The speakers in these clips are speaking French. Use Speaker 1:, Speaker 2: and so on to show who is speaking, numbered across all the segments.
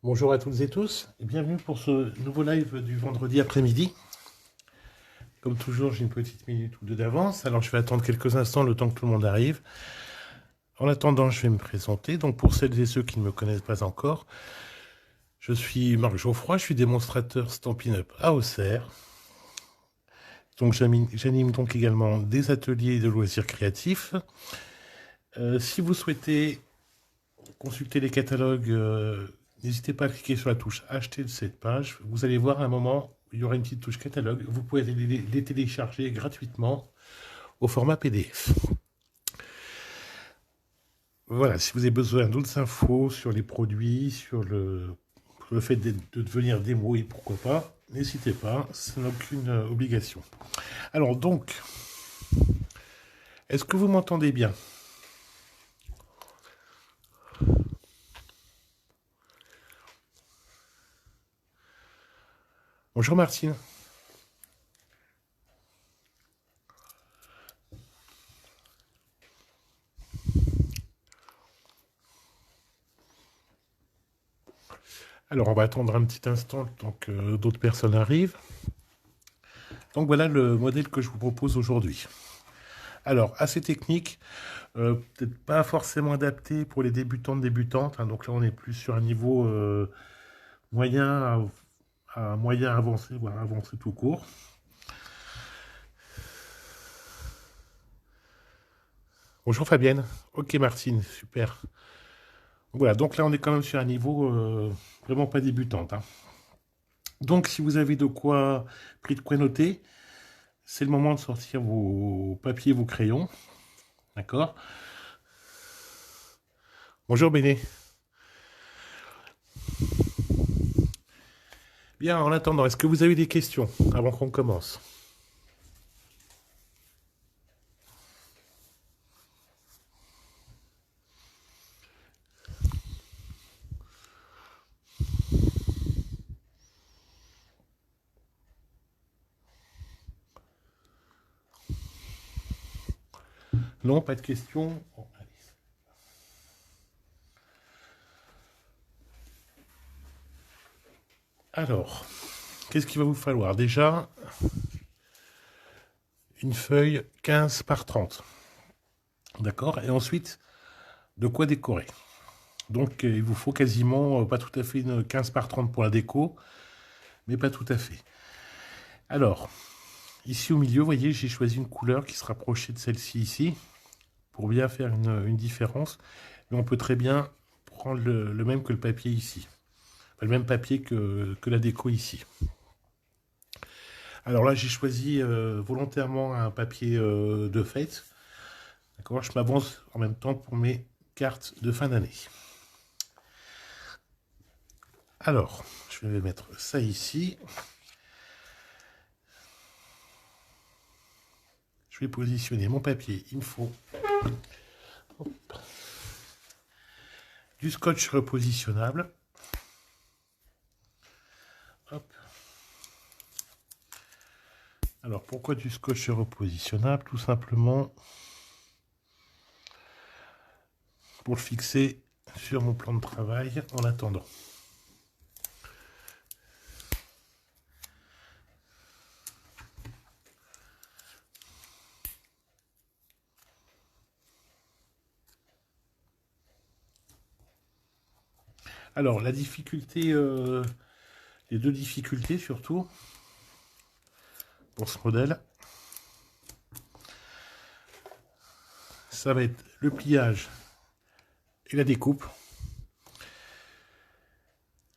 Speaker 1: Bonjour à toutes et tous et bienvenue pour ce nouveau live du vendredi après-midi. Comme toujours, j'ai une petite minute ou deux d'avance, alors je vais attendre quelques instants le temps que tout le monde arrive. En attendant, je vais me présenter. Donc pour celles et ceux qui ne me connaissent pas encore, je suis Marc Geoffroy, je suis démonstrateur Stampin' Up à Auxerre. Donc j'anime donc également des ateliers de loisirs créatifs. Si vous souhaitez consulter les catalogues, n'hésitez pas à cliquer sur la touche Acheter de cette page. Vous allez voir à un moment, il y aura une petite touche catalogue. Vous pouvez les télécharger gratuitement au format PDF. Voilà, si vous avez besoin d'autres infos sur les produits, sur le fait de devenir démo et pourquoi pas, n'hésitez pas, ça n'a aucune obligation. Alors donc, est-ce que vous m'entendez bien? Bonjour Martine. Alors on va attendre un petit instant le temps que d'autres personnes arrivent. Donc voilà le modèle que je vous propose aujourd'hui. Alors, assez technique, peut-être pas forcément adapté pour les débutantes. Hein, donc là, on est plus sur un niveau moyen à moyen avancé, voire avancé tout court. Bonjour Fabienne. Ok Martine, super. Voilà, donc là, on est quand même sur un niveau vraiment pas débutante. Hein. Donc, si vous avez pris de quoi noter, c'est le moment de sortir vos papiers, vos crayons. D'accord. Bonjour Béné. Bien, en attendant, est-ce que vous avez des questions avant qu'on commence? Non, pas de questions. Bon, allez. Alors, qu'est-ce qu'il va vous falloir? Déjà, une feuille 15 par 30. D'accord. Et ensuite, de quoi décorer. Donc, il vous faut quasiment, pas tout à fait une 15 par 30 pour la déco, mais pas tout à fait. Alors, ici au milieu, vous voyez, j'ai choisi une couleur qui se rapprochait de celle-ci ici, pour bien faire une différence. Mais on peut très bien prendre le même que le papier ici. Enfin, le même papier que la déco ici. Alors là, j'ai choisi volontairement un papier de fête. D'accord, je m'avance en même temps pour mes cartes de fin d'année. Alors, je vais mettre ça ici. Je vais positionner mon papier. Il me faut du scotch repositionnable. Hop. Alors, pourquoi du scotch repositionnable? Tout simplement pour le fixer sur mon plan de travail en attendant. Alors, la difficulté, les deux difficultés surtout, pour ce modèle, ça va être le pliage et la découpe,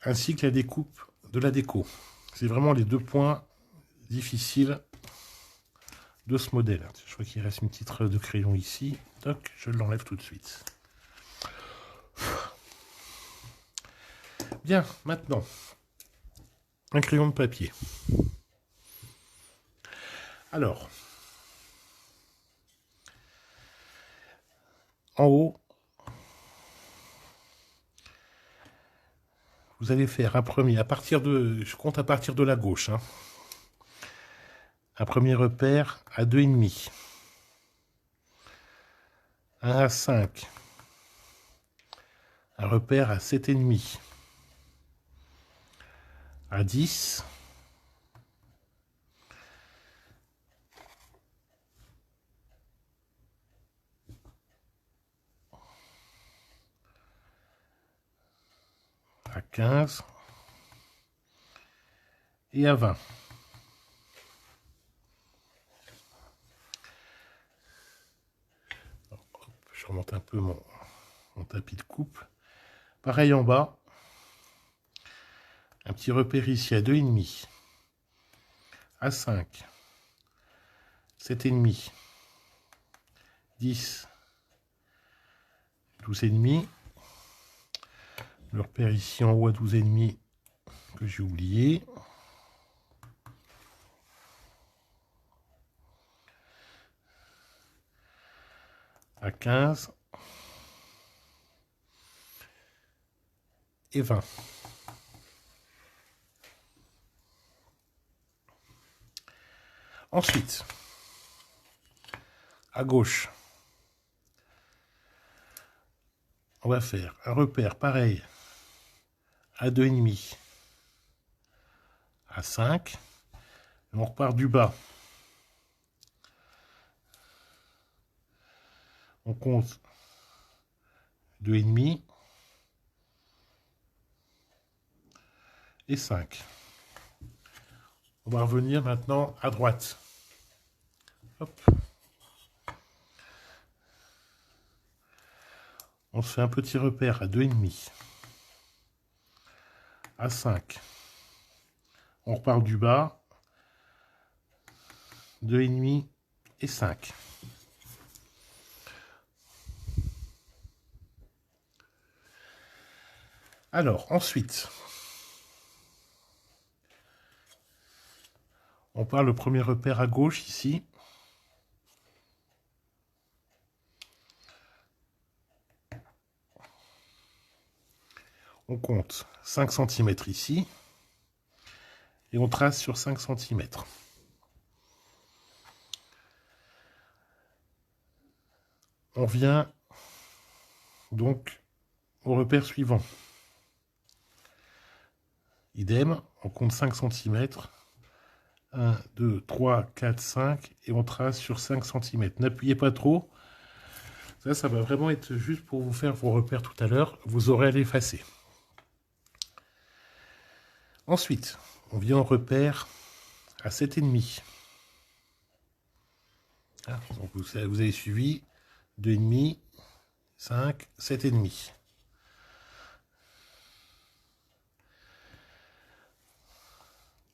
Speaker 1: ainsi que la découpe de la déco. C'est vraiment les deux points difficiles de ce modèle. Je vois qu'il reste une petite trace de crayon ici. Toc, je l'enlève tout de suite. Bien, maintenant, un crayon de papier. Alors, en haut, vous allez faire un premier, je compte à partir de la gauche, hein, un premier repère à 2,5. 1 à 5. Un repère à 7,5. à 10, à 15 et à 20. Alors, hop, je remonte un peu mon tapis de coupe. Pareil en bas. Un petit repère ici à 2,5, à 5, 7,5, 10, 12,5. Le repère ici en haut à 12,5 que j'ai oublié. À 15 et 20. Ensuite, à gauche, on va faire un repère pareil à 2,5, à 5. Et on repart du bas. On compte 2,5 et 5. On va revenir maintenant à droite. Hop. On se fait un petit repère à 2,5, à 5. On repart du bas, 2,5 et 5. Alors, ensuite, on part le premier repère à gauche ici. On compte 5 cm ici. Et on trace sur 5 cm. On vient donc au repère suivant. Idem, on compte 5 cm. 1, 2, 3, 4, 5. Et on trace sur 5 cm. N'appuyez pas trop. Ça va vraiment être juste pour vous faire vos repères tout à l'heure. Vous aurez à l'effacer. Ensuite, on vient au repère à 7,5. Ah, donc vous avez suivi 2,5, 5, 7,5.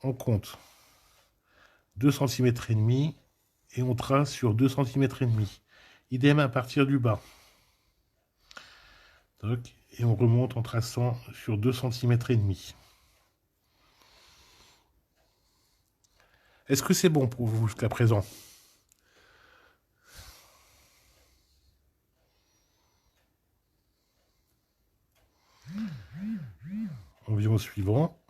Speaker 1: On compte 2 cm et demi et on trace sur 2 cm et demi. Idem à partir du bas. Donc, et on remonte en traçant sur 2 cm et demi. Est-ce que c'est bon pour vous jusqu'à présent? On vient au suivant.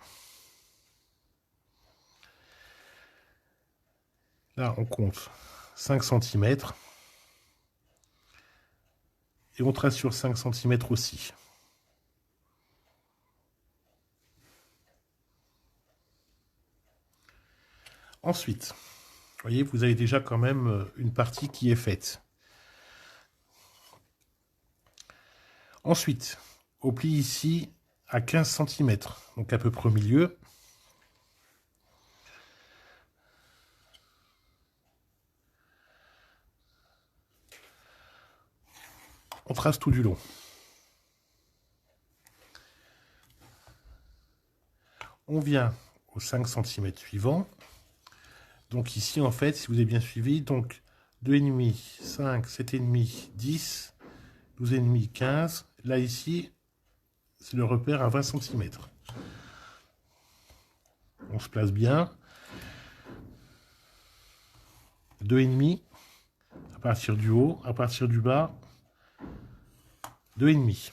Speaker 1: Là, on compte 5 cm. Et on trace sur 5 cm aussi. Ensuite, vous voyez, vous avez déjà quand même une partie qui est faite. Ensuite, au pli ici à 15 cm, donc à peu près au milieu. On trace tout du long. On vient aux 5 cm suivants. Donc ici, en fait, si vous avez bien suivi, donc 2,5, 5, 7,5, 10, 12,5, 15. Là, ici, c'est le repère à 20 cm. On se place bien. 2,5 à partir du haut, à partir du bas, 2,5.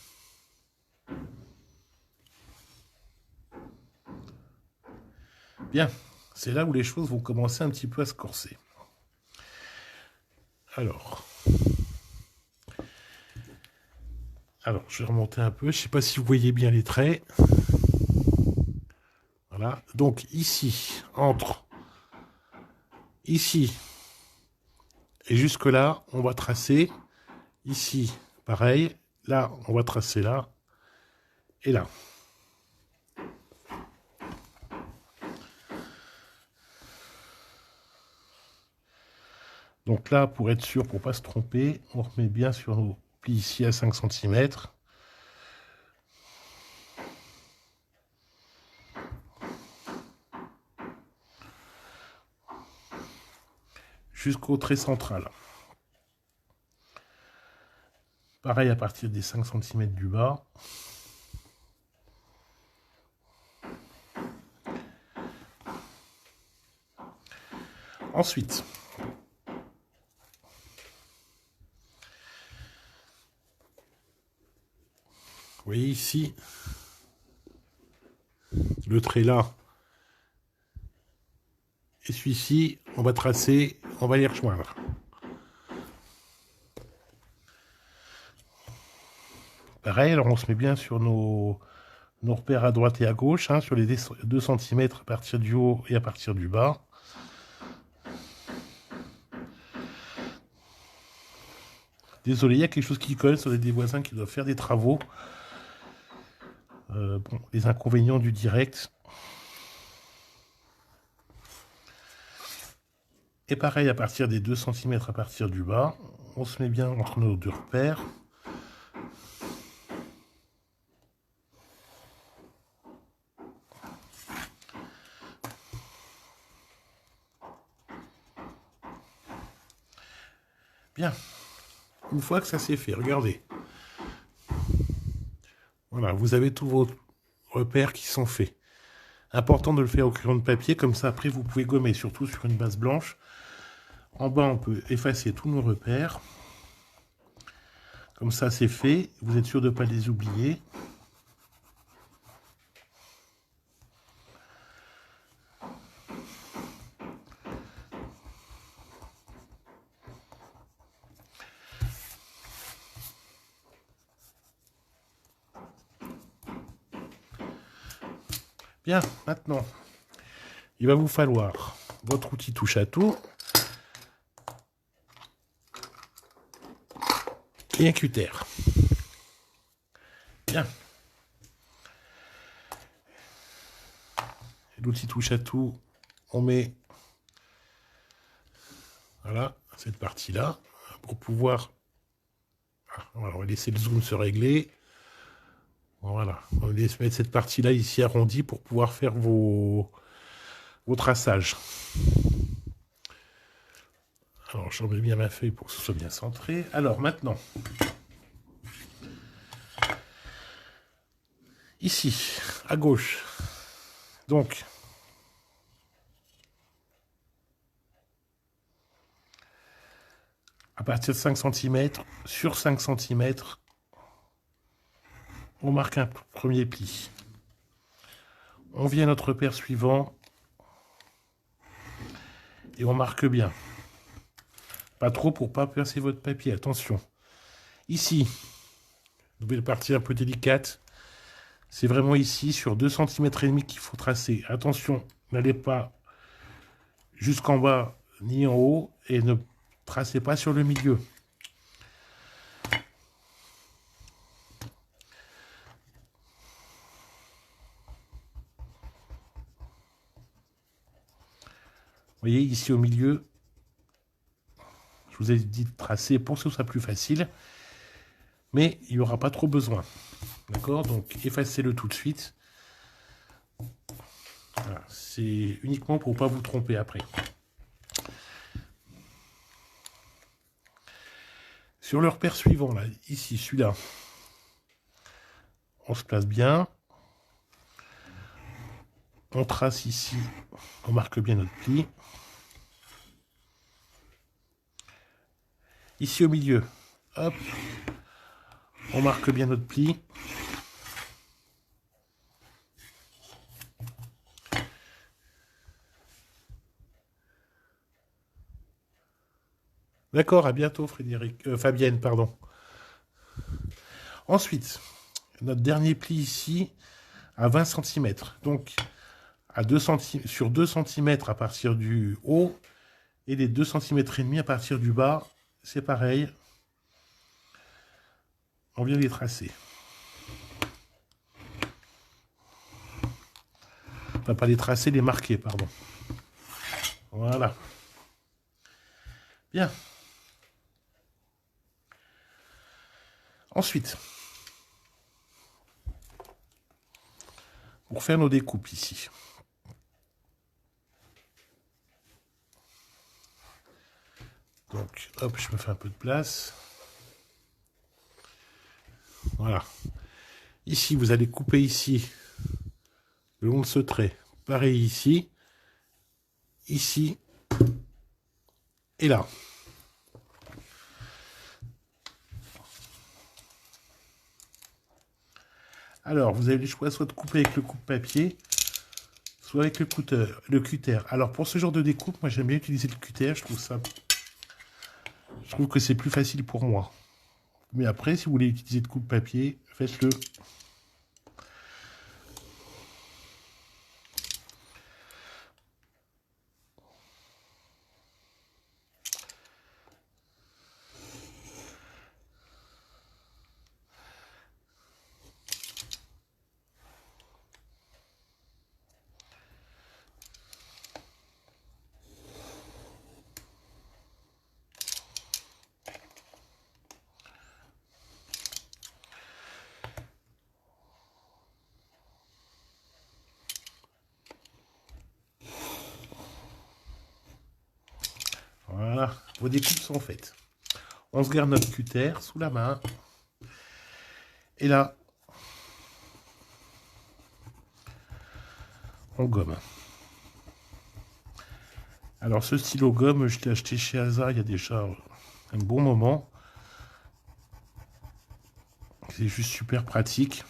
Speaker 1: Bien, c'est là où les choses vont commencer un petit peu à se corser. Alors, je vais remonter un peu. Je ne sais pas si vous voyez bien les traits. Voilà. Donc ici, entre ici et jusque là, on va tracer. Ici, pareil. Là, on va tracer là. Et là. Donc là, pour être sûr, pour ne pas se tromper, on remet bien sur nos plis ici à 5 cm. Jusqu'au trait central. Pareil à partir des 5 cm du bas. Ensuite, vous voyez ici, le trait là et celui-ci, on va tracer, on va les rejoindre. Pareil, alors on se met bien sur nos repères à droite et à gauche, hein, sur les 2 cm à partir du haut et à partir du bas. Désolé, il y a quelque chose qui colle, sur des voisins qui doivent faire des travaux. Bon, les inconvénients du direct. Et pareil, à partir des 2 cm à partir du bas, on se met bien entre nos 2 repères. Bien. Une fois que ça s'est fait, regardez. Voilà, vous avez tous vos repères qui sont faits. Important de le faire au crayon de papier, comme ça après vous pouvez gommer, surtout sur une base blanche. En bas, on peut effacer tous nos repères. Comme ça, c'est fait. Vous êtes sûr de ne pas les oublier. Bien, maintenant, il va vous falloir votre outil touche à tout et un cutter. Bien. L'outil touche à tout, on met voilà cette partie-là pour pouvoir. Voilà, on va laisser le zoom se régler. Voilà, on va laisser mettre cette partie-là ici arrondie pour pouvoir faire vos traçages. Alors, je remets bien ma feuille pour que ce soit bien centré. Alors, maintenant, ici, à gauche, donc, à partir de 5 cm, sur 5 cm, on marque un premier pli. On vient à notre repère suivant et on marque bien. Pas trop pour pas percer votre papier, attention. Ici, nouvelle partie un peu délicate, c'est vraiment ici, sur 2 cm et demi qu'il faut tracer. Attention, n'allez pas jusqu'en bas ni en haut et ne tracez pas sur le milieu. Vous voyez, ici au milieu, je vous ai dit de tracer pour que ce soit plus facile, mais il n'y aura pas trop besoin. D'accord? Donc, effacez-le tout de suite. Voilà, c'est uniquement pour ne pas vous tromper après. Sur le repère suivant, là, ici, celui-là, on se place bien. On trace ici, on marque bien notre pli. Ici au milieu, hop, on marque bien notre pli. D'accord, à bientôt Fabienne, pardon. Ensuite, notre dernier pli ici, à 20 cm. Donc, sur 2 cm à partir du haut et les 2 cm et demi à partir du bas. C'est pareil. On vient les tracer. Enfin, pas les tracer, les marquer, pardon. Voilà. Bien. Ensuite, pour faire nos découpes ici. Donc, hop, je me fais un peu de place. Voilà. Ici, vous allez couper ici, le long de ce trait. Pareil ici, ici et là. Alors, vous avez le choix soit de couper avec le coupe-papier, soit avec le cutter. Alors, pour ce genre de découpe, moi j'aime bien utiliser le cutter, je trouve que c'est plus facile pour moi. Mais après, si vous voulez utiliser de coupe-papier, faites-le. Voilà, vos découpes sont faites. On se garde notre cutter sous la main. Et là, on gomme. Alors ce stylo gomme, je l'ai acheté chez Asa il y a déjà un bon moment. C'est juste super pratique.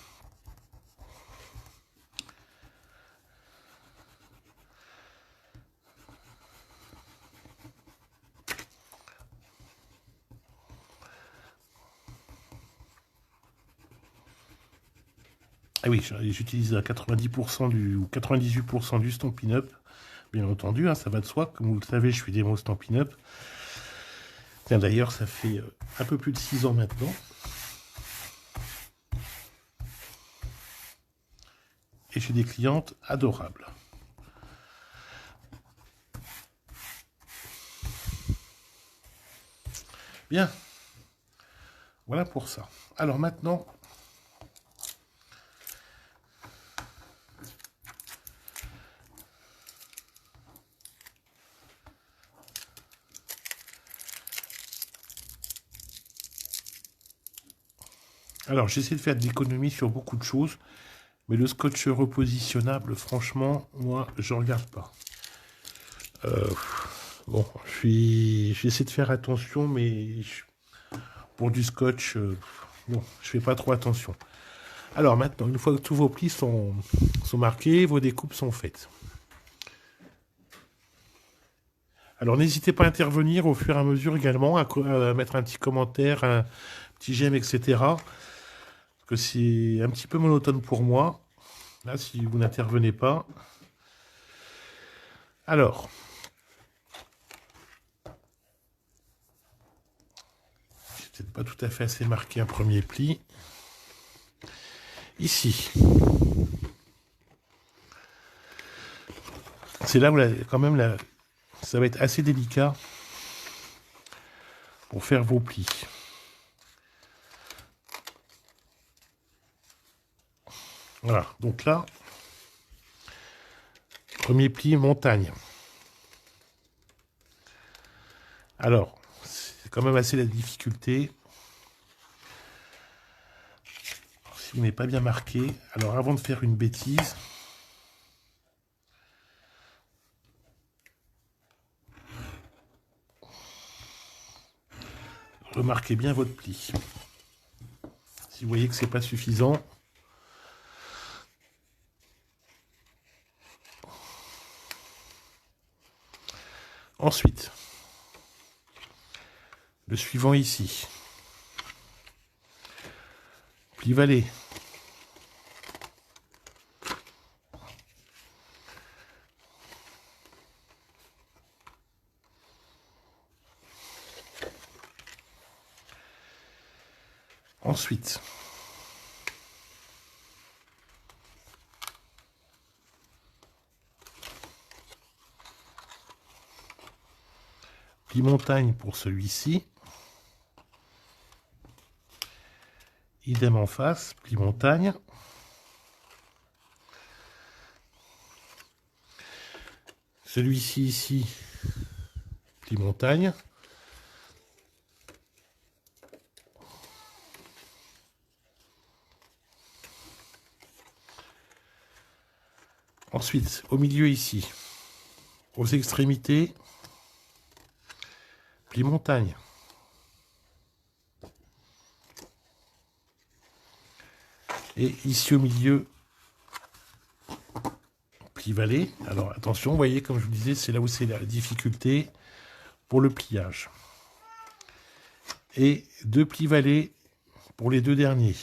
Speaker 1: Ah oui, j'utilise à 90% ou 98% du Stampin' Up. Bien entendu, hein, ça va de soi. Comme vous le savez, je suis démo Stampin' Up. Tiens, d'ailleurs, ça fait un peu plus de 6 ans maintenant. Et j'ai des clientes adorables. Bien. Voilà pour ça. Alors maintenant... Alors, j'essaie de faire de l'économie sur beaucoup de choses, mais le scotch repositionnable, franchement, moi, je regarde pas. Bon, j'essaie de faire attention, mais pour du scotch, bon, je fais pas trop attention. Alors maintenant, une fois que tous vos plis sont marqués, vos découpes sont faites. Alors n'hésitez pas à intervenir au fur et à mesure également, à mettre un petit commentaire, un petit j'aime, etc. Parce que c'est un petit peu monotone pour moi. Là, si vous n'intervenez pas. Alors. C'est peut-être pas tout à fait assez marqué un premier pli. Ici. C'est là où quand même ça va être assez délicat pour faire vos plis. Voilà, donc là, premier pli, montagne. Alors, c'est quand même assez la difficulté. Si vous n'avez pas bien marqué, alors avant de faire une bêtise, remarquez bien votre pli. Si vous voyez que c'est pas suffisant, ensuite, le suivant ici, pli valet. Ensuite, pli montagne pour celui-ci. Idem en face, pli montagne. Celui-ci ici, pli montagne. Ensuite, au milieu ici, aux extrémités, pli montagne. Et ici au milieu, pli vallée. Alors attention, vous voyez, comme je vous disais, c'est là où c'est la difficulté pour le pliage. Et 2 plis vallées pour les 2 derniers.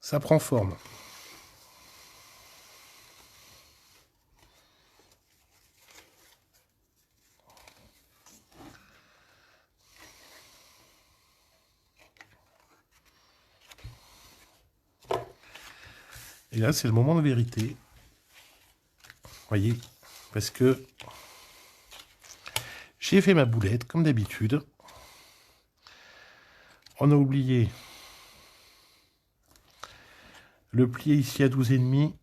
Speaker 1: Ça prend forme. Et là, c'est le moment de vérité. Voyez, parce que j'ai fait ma boulette, comme d'habitude. On a oublié le plié ici à 12,5.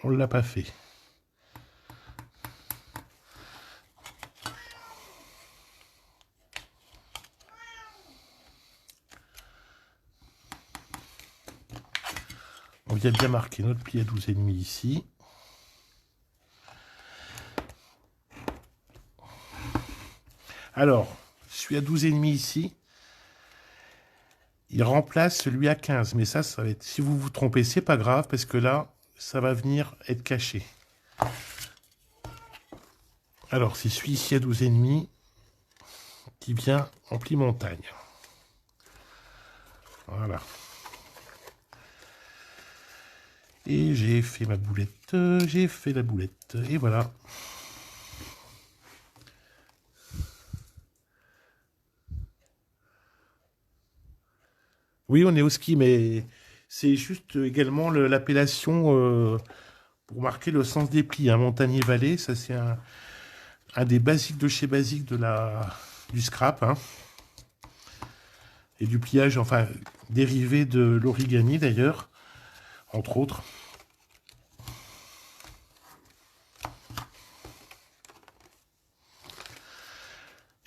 Speaker 1: On ne l'a pas fait. On vient bien marquer notre pli à 12,5 ici. Alors, celui à 12,5 ici, il remplace celui à 15. Mais ça va être... Si vous vous trompez, c'est pas grave, parce que là, ça va venir être caché. Alors, c'est celui-ci à 12,5 qui vient en pli montagne. Voilà. Et j'ai fait ma boulette, j'ai fait la boulette, et voilà. Oui, on est au ski, mais c'est juste également l'appellation pour marquer le sens des plis. Hein. Montagne et vallée, ça c'est un des basiques de chez basique du scrap. Hein. Et du pliage, enfin, dérivé de l'origami d'ailleurs, entre autres.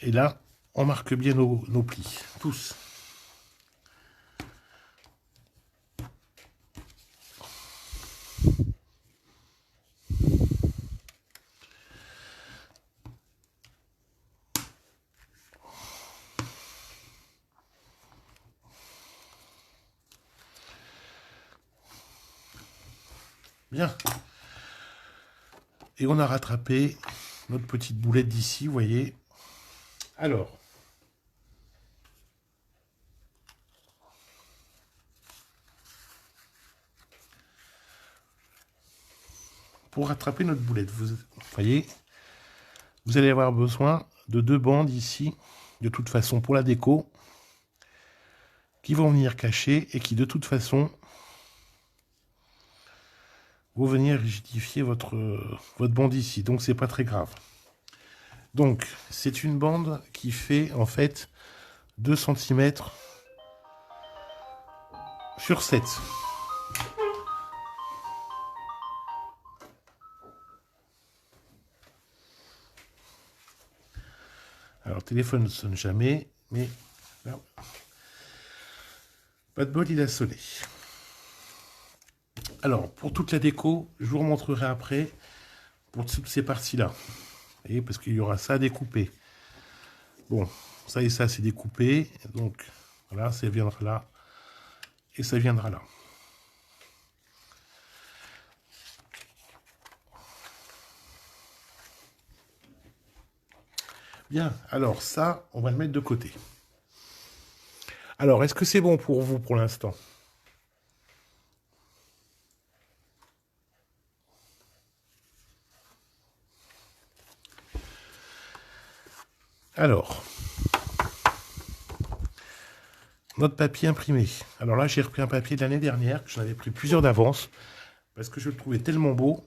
Speaker 1: Et là, on marque bien nos plis, tous. Bien. Et on a rattrapé notre petite boulette d'ici, vous voyez. Alors, pour rattraper notre boulette, vous voyez, vous allez avoir besoin de 2 bandes ici, de toute façon pour la déco, qui vont venir cacher et qui de toute façon vont venir rigidifier votre bande ici. Donc c'est pas très grave. Donc c'est une bande qui fait en fait 2 cm sur 7. Alors, le téléphone ne sonne jamais, mais là, pas de bol, il a sonné. Alors, pour toute la déco, je vous remontrerai après pour toutes ces parties-là. Vous voyez, parce qu'il y aura ça à découper. Bon, ça et ça, c'est découpé. Donc, voilà, ça viendra là. Et ça viendra là. Bien, alors ça, on va le mettre de côté. Alors, est-ce que c'est bon pour vous pour l'instant? Alors, notre papier imprimé. Alors là, j'ai repris un papier de l'année dernière, que j'en avais pris plusieurs d'avance, parce que je le trouvais tellement beau.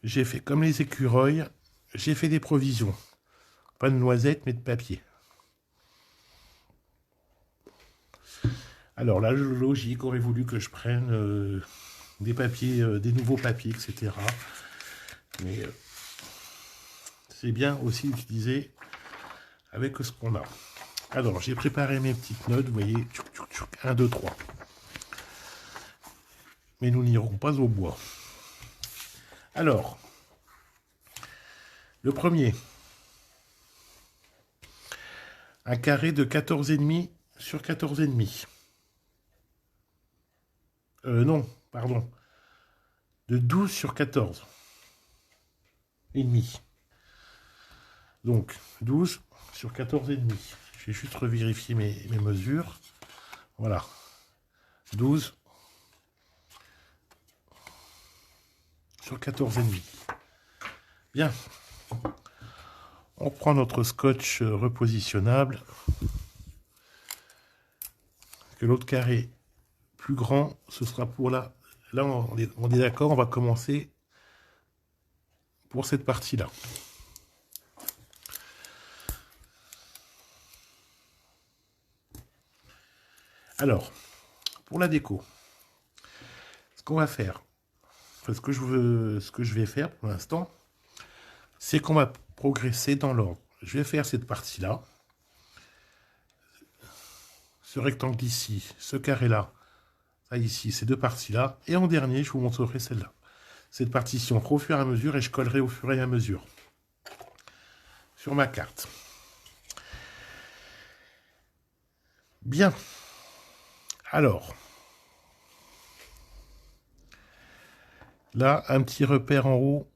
Speaker 1: J'ai fait comme les écureuils, j'ai fait des provisions. Pas de noisettes, mais de papier. Alors la logique aurait voulu que je prenne des papiers, des nouveaux papiers, etc. Mais c'est bien aussi d'utiliser avec ce qu'on a. Alors j'ai préparé mes petites notes, vous voyez, 1, 2, 3. Mais nous n'irons pas au bois. Alors, le premier, un carré de 14,5 sur 14,5. Non, pardon. De 12 sur 14. Et demi. Donc, 12 sur 14 et demi. Je vais juste revérifier mes mesures. Voilà. 12 sur 14 et demi. Bien. On prend notre scotch repositionnable. Que l'autre carré plus grand, ce sera pour là. Là, on est d'accord, on va commencer pour cette partie-là. Alors, pour la déco, ce qu'on va faire, ce que je vais faire pour l'instant, c'est qu'on va progresser dans l'ordre. Je vais faire cette partie-là, ce rectangle ici, ce carré-là, ça ici, ces deux parties-là, et en dernier, je vous montrerai celle-là. Cette partition au fur et à mesure, et je collerai au fur et à mesure sur ma carte. Bien. Alors, là, un petit repère en haut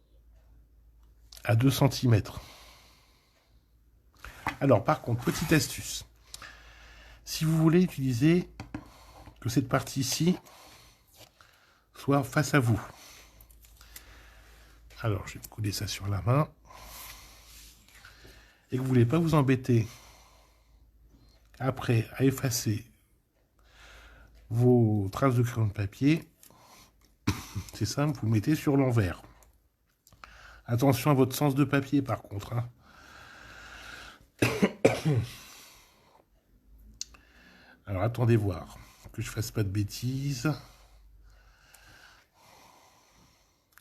Speaker 1: à 2 cm. Alors, par contre, petite astuce. Si vous voulez utiliser que cette partie ici soit face à vous. Alors, je vais couler ça sur la main. Et que vous ne voulez pas vous embêter après à effacer vos traces de crayon de papier, c'est simple, vous mettez sur l'envers. Attention à votre sens de papier par contre. Hein. Alors attendez voir, que je fasse pas de bêtises.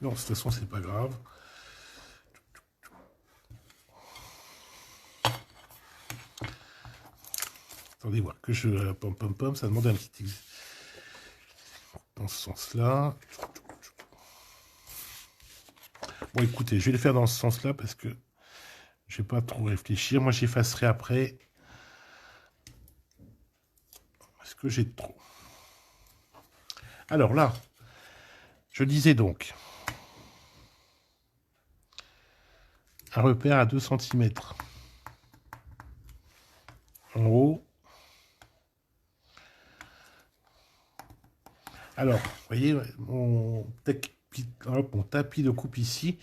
Speaker 1: Non, de toute façon c'est pas grave. Attendez voir, que je... pom, ça demande un petit... Dans ce sens-là. Bon écoutez, je vais le faire dans ce sens-là parce que je vais pas trop réfléchir. Moi j'effacerai après. Parce que j'ai trop. Alors là, je disais donc, un repère à 2 cm. En haut. Alors, vous voyez, mon tapis de coupe ici,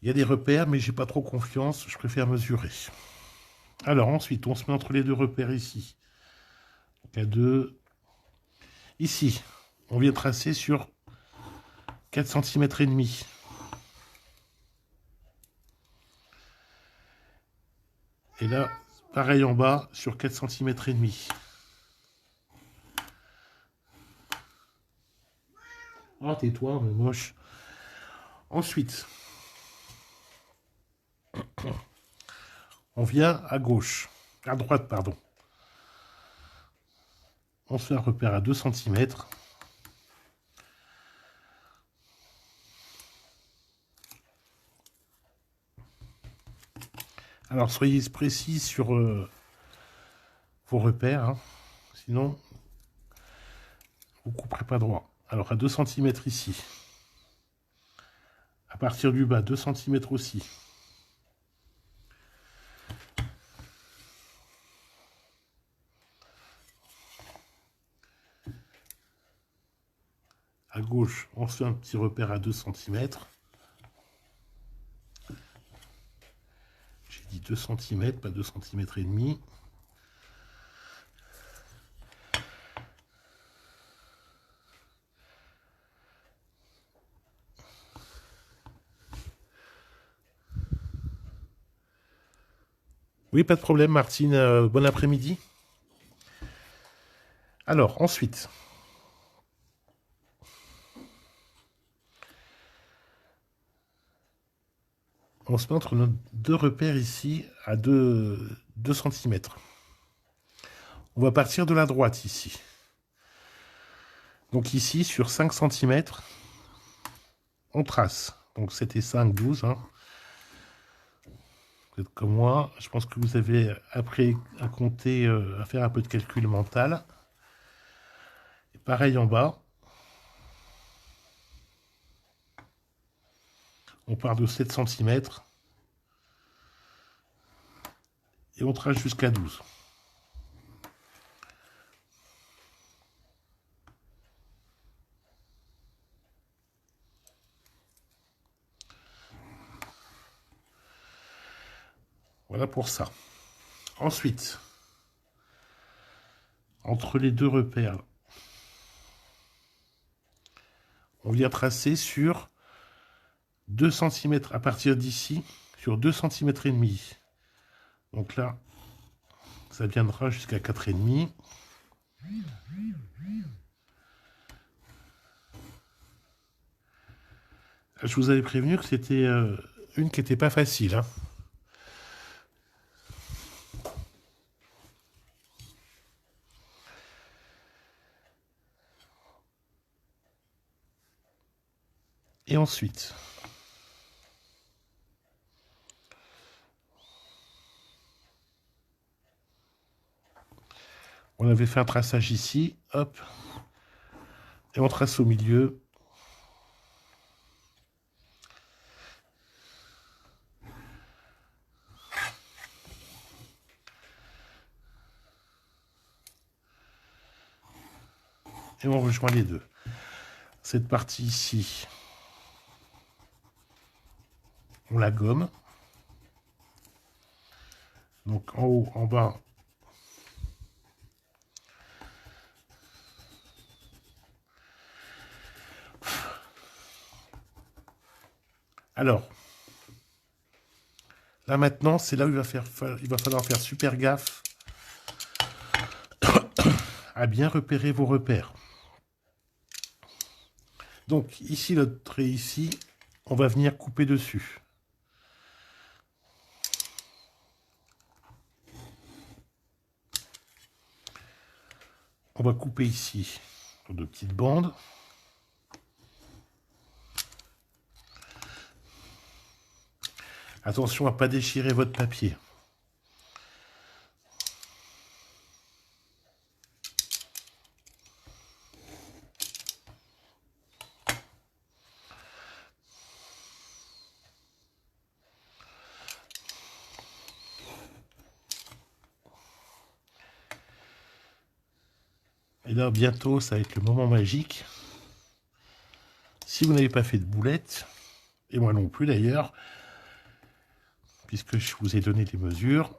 Speaker 1: il y a des repères, mais j'ai pas trop confiance, je préfère mesurer. Alors ensuite, on se met entre les deux repères ici. Donc à 2. Ici, on vient tracer sur 4 cm et demi. Et là, pareil en bas, sur 4 cm et demi. Oh, tais-toi, mais moche. Ensuite, on vient à gauche, à droite, pardon. On se fait un repère à 2 cm. Alors, soyez précis sur vos repères, hein. Sinon, vous ne couperez pas droit. Alors, à 2 cm ici. À partir du bas, 2 cm aussi. À gauche, on se fait un petit repère à 2 cm. J'ai dit 2 cm, pas 2 cm et demi. Oui, pas de problème, Martine. Bon après-midi. Alors, ensuite, on se met entre nos deux repères ici à 2 cm. On va partir de la droite ici. Donc ici, sur 5 cm, on trace. Donc c'était 5, 12. Hein. Vous êtes comme moi. Je pense que vous avez appris à compter, à faire un peu de calcul mental. Et pareil en bas. On part de 7 cm. Et on trace jusqu'à 12. Voilà pour ça. Ensuite, entre les deux repères, on vient tracer sur 2 cm à partir d'ici, sur 2 cm et demi. Donc là, ça viendra jusqu'à 4,5. Je vous avais prévenu que c'était une qui n'était pas facile. Hein. Et ensuite, on avait fait un traçage ici, hop, et on trace au milieu. Et on rejoint les deux. Cette partie ici, on la gomme. Donc en haut, en bas, alors, là maintenant, c'est là où il va falloir faire super gaffe à bien repérer vos repères. Donc ici, le trait ici, on va venir couper dessus. On va couper ici sur 2 petites bandes. Attention à ne pas déchirer votre papier. Et là, bientôt, ça va être le moment magique. Si vous n'avez pas fait de boulettes, et moi non plus d'ailleurs, puisque je vous ai donné les mesures,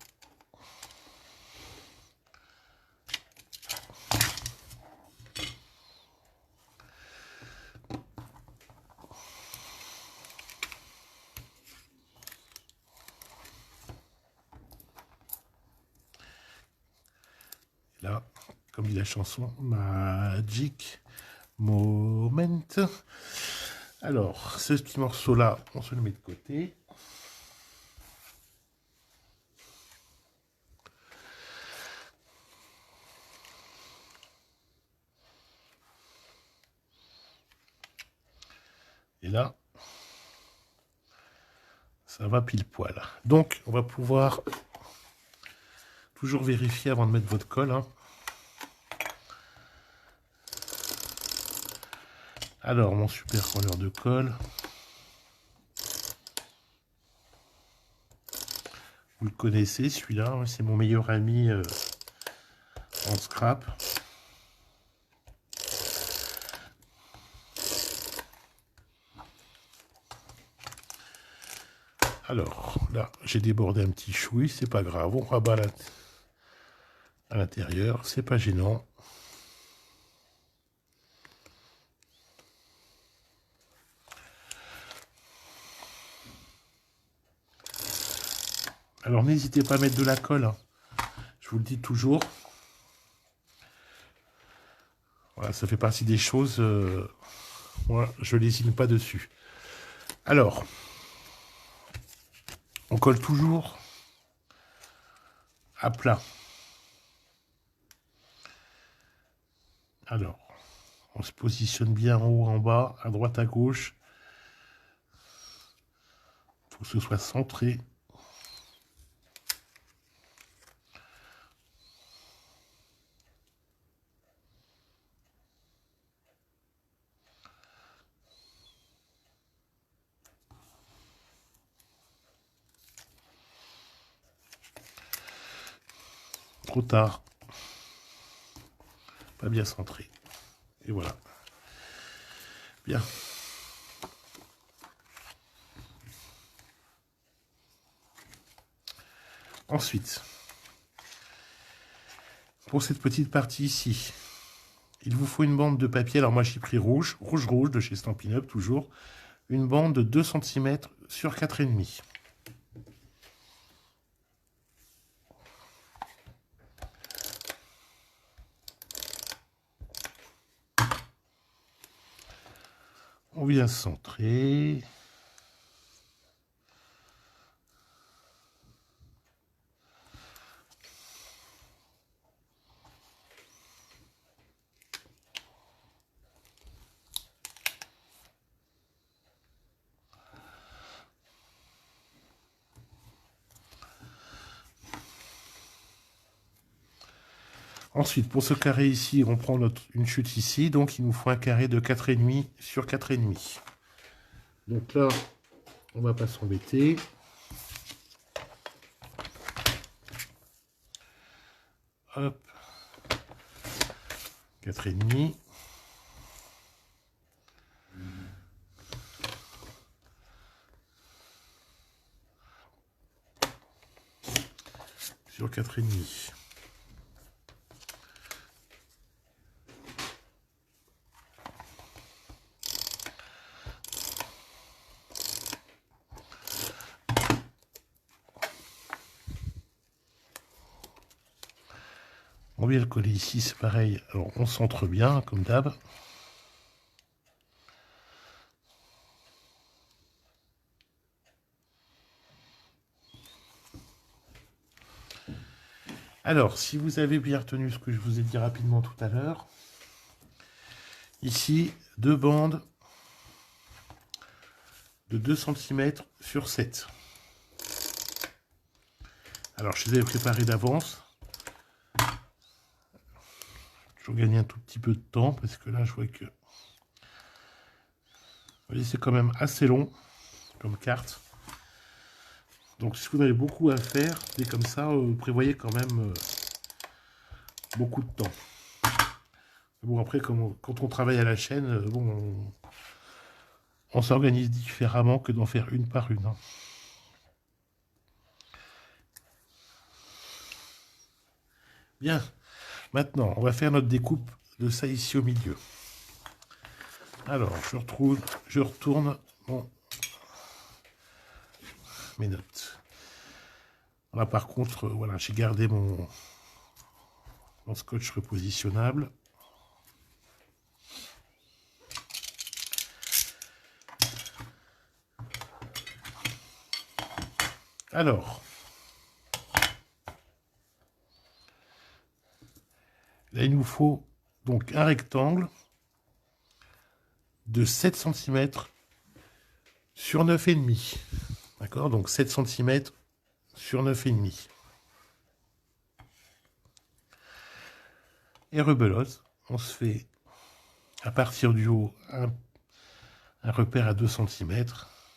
Speaker 1: là, comme dit la chanson, Magic Moment. Alors, ce petit morceau-là, on se le met de côté. Et là, ça va pile poil. Donc, on va pouvoir toujours vérifier avant de mettre votre colle. Hein. Alors, mon super roller de colle. Vous le connaissez, celui-là. Hein, c'est mon meilleur ami en scrap. Alors, là, j'ai débordé un petit chouï, c'est pas grave, on rabat à l'intérieur, c'est pas gênant. Alors, n'hésitez pas à mettre de la colle, hein. Je vous le dis toujours. Voilà, ça fait partie des choses, moi, je lésine pas dessus. Alors, on colle toujours à plat. Alors, on se positionne bien en haut, en bas, à droite, à gauche. Il faut que ce soit centré. Trop tard. Pas bien centré. Et voilà. Bien. Ensuite, pour cette petite partie ici, il vous faut une bande de papier. Alors moi j'ai pris rouge de chez Stampin' Up toujours. Une bande de 2 cm sur 4,5. On vient centrer. Ensuite, pour ce carré ici, on prend une chute ici. Donc, il nous faut un carré de 4,5 sur 4,5. Donc là, on va pas s'embêter. Hop. 4,5. Sur 4,5. On vient le coller ici, c'est pareil. Alors, on centre bien, comme d'hab. Alors, si vous avez bien retenu ce que je vous ai dit rapidement tout à l'heure, ici, 2 bandes de 2 cm sur 7. Alors, je les avais préparées d'avance. Je vais gagner un tout petit peu de temps, parce que là, je vois que... Vous voyez, c'est quand même assez long, comme carte. Donc, si vous avez beaucoup à faire, et comme ça, prévoyez quand même beaucoup de temps. Bon, après, quand on travaille à la chaîne, bon, on s'organise différemment que d'en faire une par une, hein. Bien. Maintenant, on va faire notre découpe de ça ici au milieu. Alors, je retourne mes notes. Là, par contre, voilà, j'ai gardé mon scotch repositionnable. Alors, là, il nous faut donc un rectangle de 7 cm sur 9,5. D'accord? Donc 7 cm sur 9,5. Et rebelote, on se fait à partir du haut un repère à 2 cm.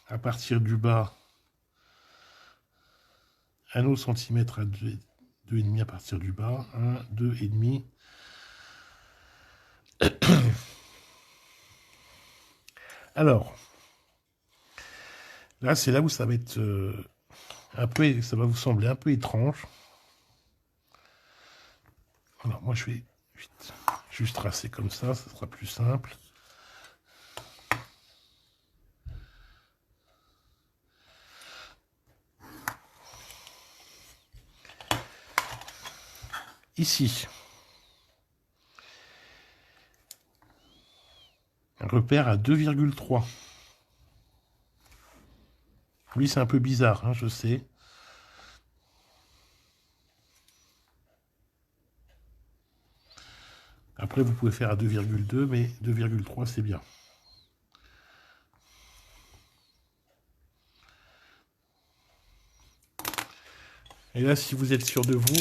Speaker 1: À partir du bas, un autre centimètre à 2,5 à partir du bas. 1, 2,5. Alors, Là, c'est là où ça va être ça va vous sembler un peu étrange. Alors, moi, je vais vite, juste tracer comme ça sera plus simple. Ici, un repère à 2,3. Oui, c'est un peu bizarre, hein, je sais. Après, vous pouvez faire à 2,2, mais 2,3, c'est bien. Et là, si vous êtes sûr de vous,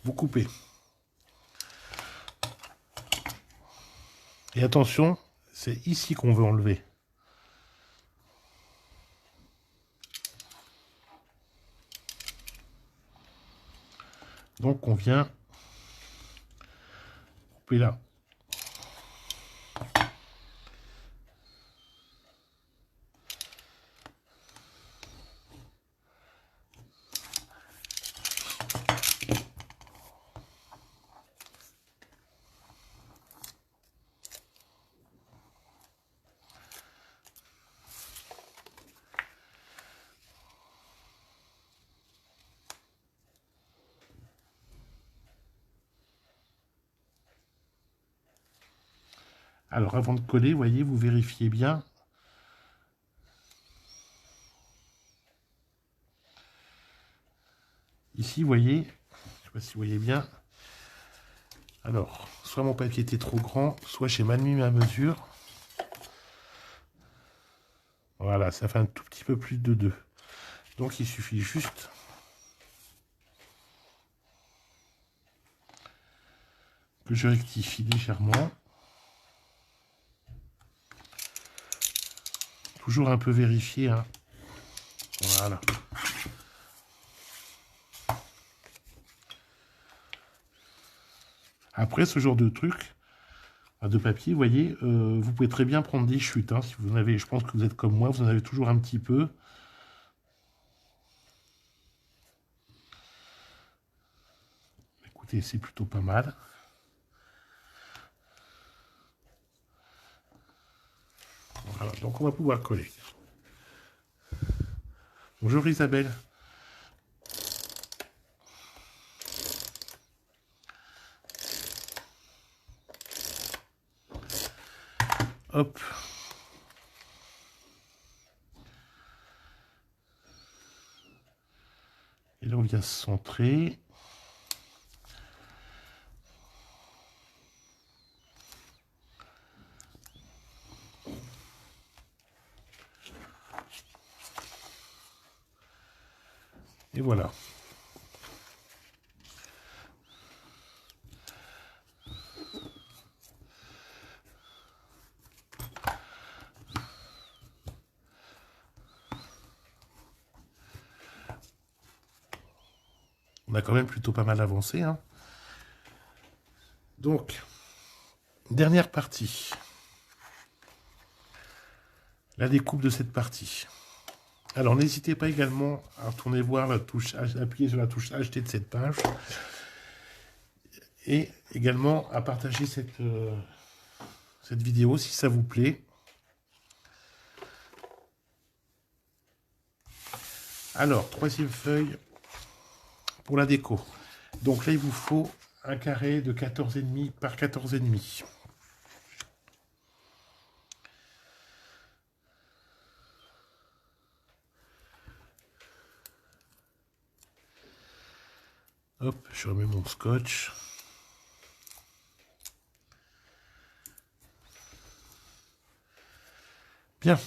Speaker 1: vous coupez. Et attention, c'est ici qu'on veut enlever. Donc, on vient couper là. Alors, avant de coller, voyez, vous vérifiez bien. Ici, vous voyez, je ne sais pas si vous voyez bien. Alors, soit mon papier était trop grand, soit j'ai mal mis ma mesure. Voilà, ça fait un tout petit peu plus de 2. Donc, il suffit juste que je rectifie légèrement. Toujours un peu vérifier, hein. Voilà. Après, ce genre de truc, de papier, vous voyez, vous pouvez très bien prendre des chutes. Hein, si vous en avez, je pense que vous êtes comme moi, vous en avez toujours un petit peu. Écoutez, c'est plutôt pas mal. Voilà, donc on va pouvoir coller. Bonjour Isabelle. Hop. Et là, on vient se centrer. Et voilà. On a quand même plutôt pas mal avancé, hein. Donc, dernière partie. La découpe de cette partie. Alors, n'hésitez pas également à retourner voir la touche, appuyer sur la touche acheter de cette page. Et également à partager cette vidéo si ça vous plaît. Alors, troisième feuille pour la déco. Donc là, il vous faut un carré de 14,5 par 14,5. Hop, je remets mon scotch. Bien.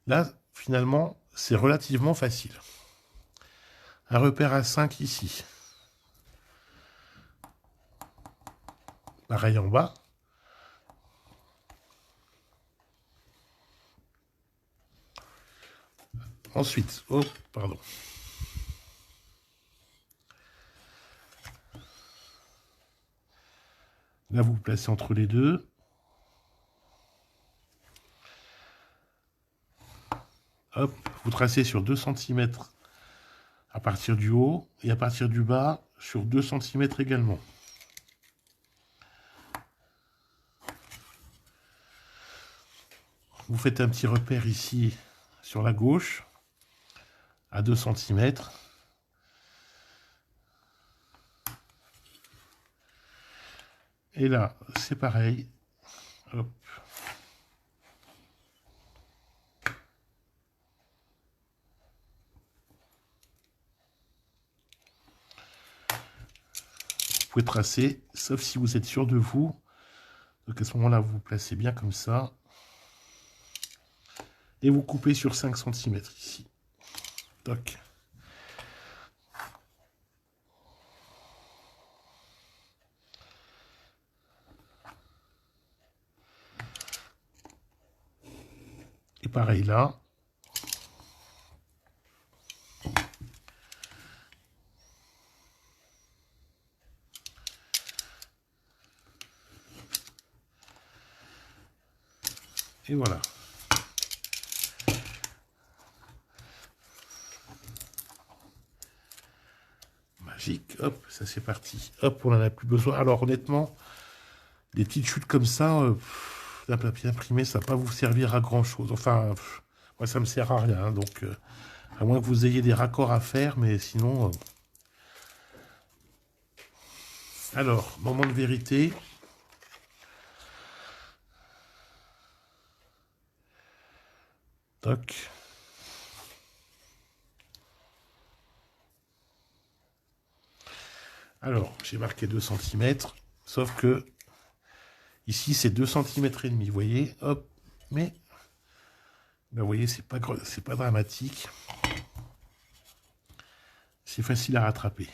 Speaker 1: Là, finalement, c'est relativement facile. Un repère à 5 ici. Pareil en bas. Ensuite, oh, pardon. Là, vous placez entre les deux. Hop, vous tracez sur 2 cm à partir du haut et à partir du bas sur 2 cm également. Vous faites un petit repère ici sur la gauche à 2 cm. Et là, c'est pareil. Hop. Vous pouvez tracer, sauf si vous êtes sûr de vous. Donc à ce moment-là, vous vous placez bien comme ça. Et vous coupez sur 5 cm ici. Toc. Et pareil là. Et voilà. Magique. Hop, ça c'est parti. Hop, on en a plus besoin. Alors honnêtement, des petites chutes comme ça, d'un papier imprimé, ça va pas vous servir à grand chose. Enfin, moi ça me sert à rien. Hein, donc, à moins que vous ayez des raccords à faire, mais sinon. Alors, moment de vérité. Toc. Alors, j'ai marqué 2 cm, sauf que ici c'est 2 cm et demi, vous voyez, hop, mais ben, vous voyez, c'est pas dramatique. C'est facile à rattraper.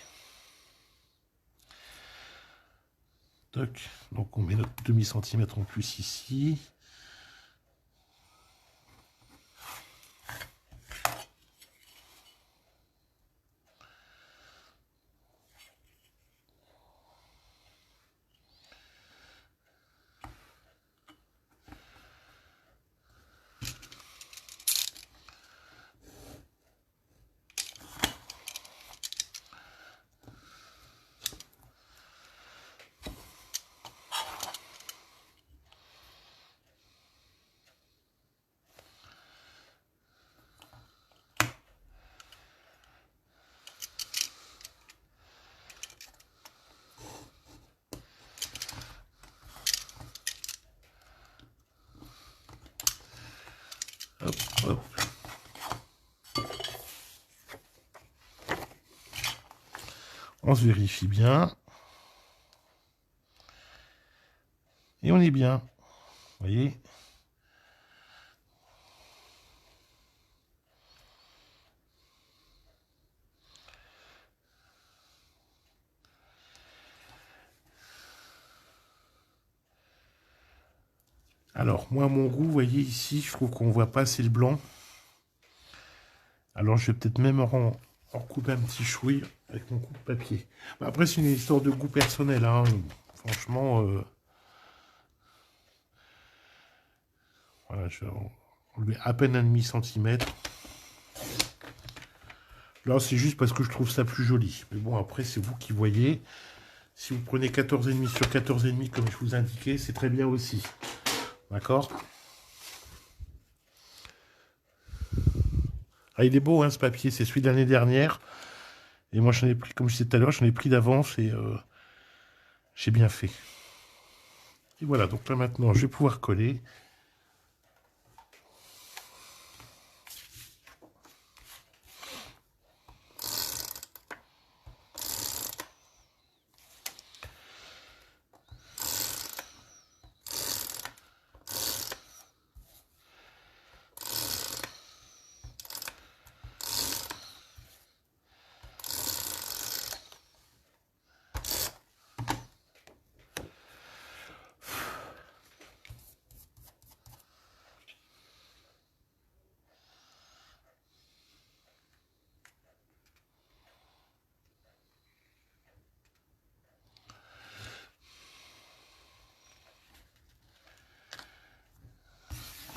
Speaker 1: Toc. Donc on met notre demi-centimètre en plus ici. Hop, hop. On se vérifie bien. Et on est bien. Vous voyez ? Alors, moi, à mon goût, vous voyez ici, je trouve qu'on voit pas assez le blanc. Alors, je vais peut-être même en recouper un petit chouï avec mon coupe-papier. Après, c'est une histoire de goût personnel. Hein. Franchement, voilà, je vais enlever à peine un demi-centimètre. Là, c'est juste parce que je trouve ça plus joli. Mais bon, après, c'est vous qui voyez. Si vous prenez 14,5 sur 14,5, comme je vous indiquais, c'est très bien aussi. D'accord ? Ah, il est beau, hein, ce papier. C'est celui de l'année dernière. Et moi, j'en ai pris, comme je disais tout à l'heure, j'en ai pris d'avance et j'ai bien fait. Et voilà, donc là, maintenant, je vais pouvoir coller.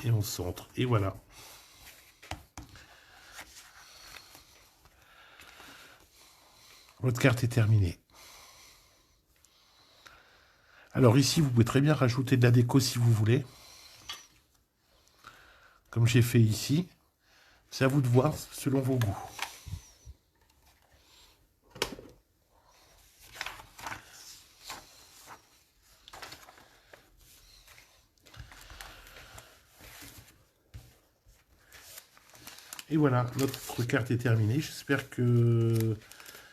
Speaker 1: et on centre. Et voilà. Votre carte est terminée. Alors ici, vous pouvez très bien rajouter de la déco si vous voulez. Comme j'ai fait ici. C'est à vous de voir selon vos goûts. Et voilà, notre carte est terminée. J'espère que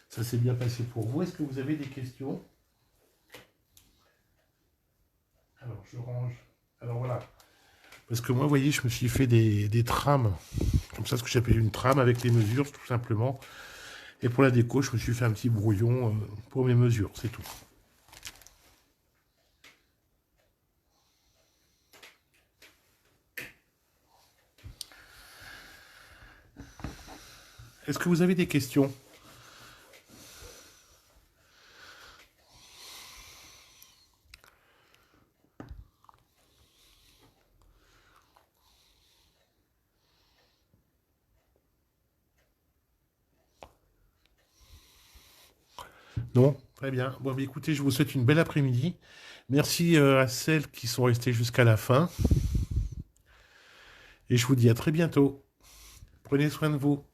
Speaker 1: ça s'est bien passé pour vous. Est-ce que vous avez des questions? Alors, je range. Alors voilà. Parce que moi, vous voyez, je me suis fait des trames. Comme ça, ce que j'appelle une trame avec les mesures, tout simplement. Et pour la déco, je me suis fait un petit brouillon pour mes mesures, c'est tout. Est-ce que vous avez des questions? Non? Très bien. Bon, mais écoutez, je vous souhaite une belle après-midi. Merci à celles qui sont restées jusqu'à la fin. Et je vous dis à très bientôt. Prenez soin de vous.